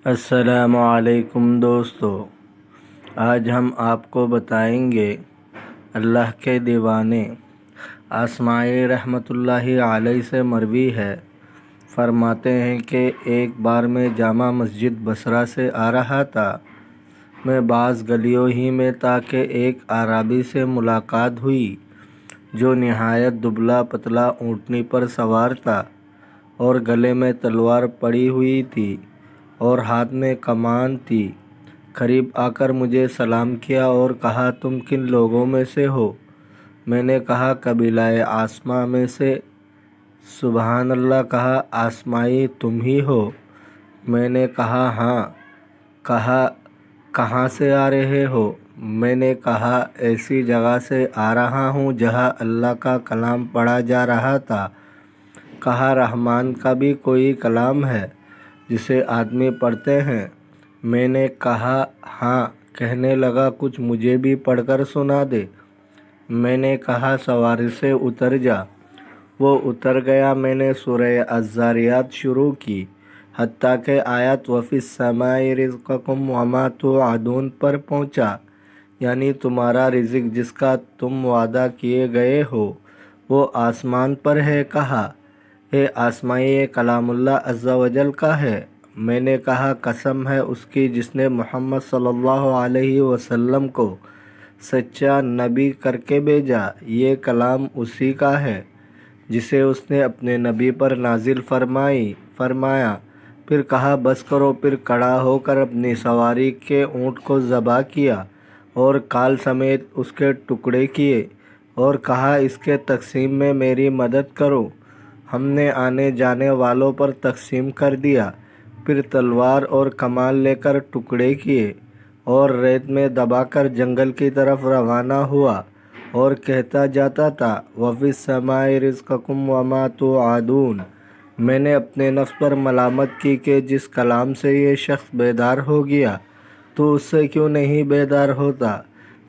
السلام علیکم دوستو، آج ہم آپ کو بتائیں گے اللہ کے دیوانے آسمائی رحمۃ اللہ علیہ سے مروی ہے، فرماتے ہیں کہ ایک بار میں جامع مسجد بصرہ سے آ رہا تھا۔ میں بعض گلیوں ہی میں تھا کہ ایک اعرابی سے ملاقات ہوئی جو نہایت دبلا پتلا اونٹنی پر سوار تھا اور گلے میں تلوار پڑی ہوئی تھی اور ہاتھ میں کمان تھی۔ قریب آ کر مجھے سلام کیا اور کہا، تم کن لوگوں میں سے ہو؟ میں نے کہا، قبیلہ آسماء میں سے۔ سبحان اللہ، کہا، آسمائی تم ہی ہو؟ میں نے کہا، ہاں۔ کہا، کہاں سے آ رہے ہو؟ میں نے کہا، ایسی جگہ سے آ رہا ہوں جہاں اللہ کا کلام پڑھا جا رہا تھا۔ کہا، رحمان کا بھی کوئی کلام ہے جسے آدمی پڑھتے ہیں؟ میں نے کہا، ہاں۔ کہنے لگا، کچھ مجھے بھی پڑھ کر سنا دے۔ میں نے کہا، سواری سے اتر جا۔ وہ اتر گیا۔ میں نے سورہ الذاریات شروع کی حتیٰ کہ آیت وَفِي السَّمَاءِ رِزْقُكُمْ وَمَا تُوعَدُونَ پر پہنچا، یعنی تمہارا رزق جس کا تم وعدہ کیے گئے ہو وہ آسمان پر ہے۔ کہا، اے آسمائی، یہ کلام اللہ عز و جل کا ہے؟ میں نے کہا، قسم ہے اس کی جس نے محمد صلی اللہ علیہ وسلم کو سچا نبی کر کے بھیجا۔ یہ کلام اسی کا ہے جسے اس نے اپنے نبی پر نازل فرمایا۔ پھر کہا، بس کرو۔ پھر کھڑا ہو کر اپنی سواری کے اونٹ کو ذبح کیا اور کھال سمیت اس کے ٹکڑے کیے اور کہا، اس کے تقسیم میں میری مدد کرو۔ ہم نے آنے جانے والوں پر تقسیم کر دیا۔ پھر تلوار اور کمان لے کر ٹکڑے کیے اور ریت میں دبا کر جنگل کی طرف روانہ ہوا اور کہتا جاتا تھا، وَفِي السَّمَاءِ رِزْقُكُمْ وَمَا تُوعَدُونَ۔ میں نے اپنے نفس پر ملامت کی کہ جس کلام سے یہ شخص بیدار ہو گیا تو اس سے کیوں نہیں بیدار ہوتا؟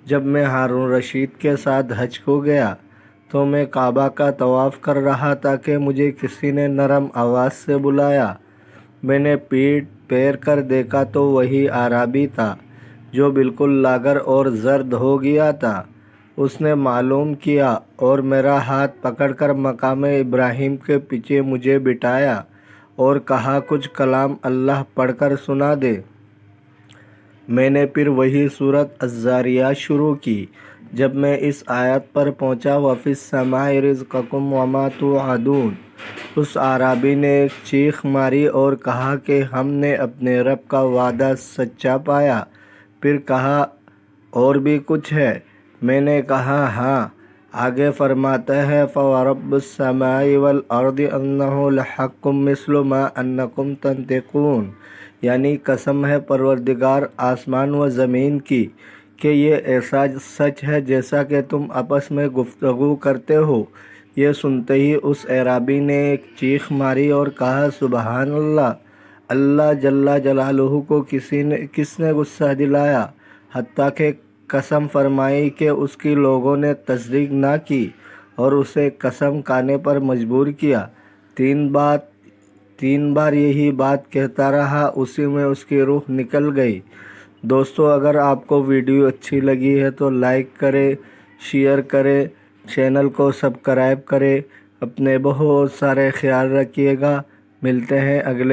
جب میں ہارون رشید کے ساتھ حج کو گیا تو میں کعبہ کا طواف کر رہا تھا کہ مجھے کسی نے نرم آواز سے بلایا۔ میں نے پیٹ پھیر کر دیکھا تو وہی اعرابی تھا جو بالکل لاغر اور زرد ہو گیا تھا۔ اس نے معلوم کیا اور میرا ہاتھ پکڑ کر مقام ابراہیم کے پیچھے مجھے بٹھایا اور کہا، کچھ کلام اللہ پڑھ کر سنا دے۔ میں نے پھر وہی سورۃ الذاریات شروع کی۔ جب میں اس آیت پر پہنچا، وَفِي السَّمَاءِ رِزْقُكُمْ وَمَا تُوعَدُونَ، اس اعرابی نے ایک چیخ ماری اور کہا کہ ہم نے اپنے رب کا وعدہ سچا پایا۔ پھر کہا، اور بھی کچھ ہے؟ میں نے کہا، ہاں۔ آگے فرماتا ہے، فَوَرَبِّ السَّمَاءِ وَالْأَرْضِ إِنَّهُ لَحَقٌّ مِثْلُ مَا أَنَّكُمْ تَنطِقُونَ، یعنی قسم ہے پروردگار آسمان و زمین کی کہ یہ ایسا سچ ہے جیسا کہ تم آپس میں گفتگو کرتے ہو۔ یہ سنتے ہی اس اعرابی نے ایک چیخ ماری اور کہا، سبحان اللہ، اللہ جل جلالہ کو کس نے غصہ دلایا؟ حتیٰ کہ قسم فرمائی کہ اس کی لوگوں نے تصدیق نہ کی اور اسے قسم کھانے پر مجبور کیا۔ 3 بار یہی بات کہتا رہا، اسی میں اس کی روح نکل گئی۔ دوستو، اگر آپ کو ویڈیو اچھی لگی ہے تو لائک کریں، شیئر کریں، چینل کو سبسکرائب کریں۔ اپنے بہت سارے خیال رکھیے گا۔ ملتے ہیں اگلے